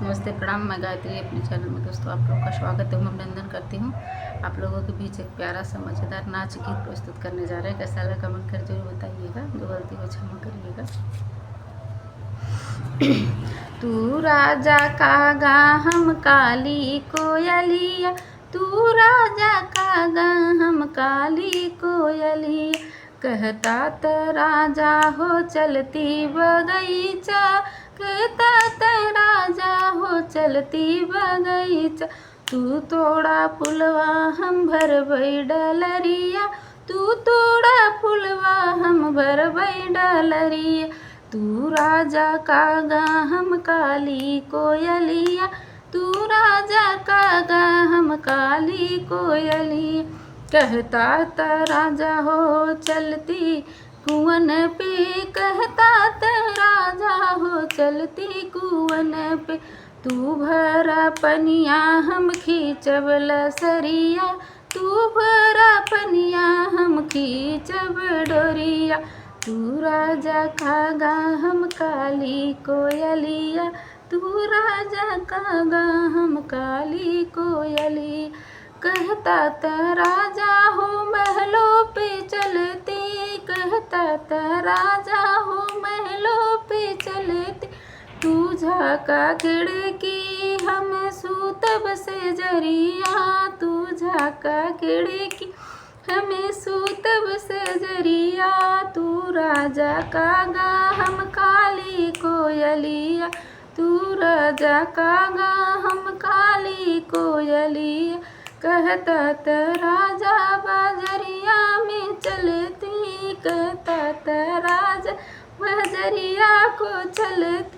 नमस्ते, प्रणाम। मैं गायत्री अपने चैनल में दोस्तों आप लोगों का स्वागत है, अभिनंदन करती हूँ। आप लोगों के बीच एक प्यारा सा मज़ेदार नाच गीत प्रस्तुत करने जा रहे हैं। कैसा लगा कमेंट कर जरूर बताइएगा, जो गलती हो क्षमा करिएगा। तू राजा का गा हम काली कोयलिया, तू राजा का गा हम काली कोयलिया। कहता त राजा हो चलती बगीचा, कहता त राजा हो चलती बगीचा। तू तोड़ा फुलवा हम भरबई डलरिया, तू तोड़ा फुलवा हम भरबई डलरिया। तू राजा का गा हम काली कोयलिया, तू राजा का गा हम काली कोयलिया। कहता त राजा हो चलती कुवन पे, कहता त राजा हो चलती कुवन पे। तू भरा पनिया हम खींचब लसरिया, तू भरा पनिया हम खींचब डोरिया। तू राजा का गा हम काली कोयलिया, तू राजा का गा हम काली कोयलिया। कहता त राजा हो महलों पे चलते, कहता त राजा हो महलों पे चलते। तू झाका खिड़की हम सूतब से जरिया, तू झाका खिड़की हमें सूतब से जरिया। तू राजा का गा हम काली कोयलिया, तू राजा का गा हम काली कोयलिया। कहता त राजा बजरिया में चलती, कहता त राजा बजरिया को चलती।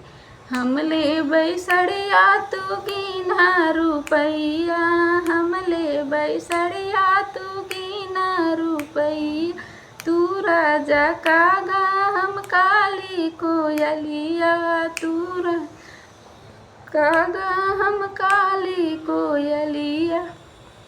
हम ले बैसड़िया तू गिना रुपैया, हम ले बैसड़िया तू गिना रुपैया। तू राजा का गा हम काली कोयलिया, तू राजा का गा हम काली कोयलिया।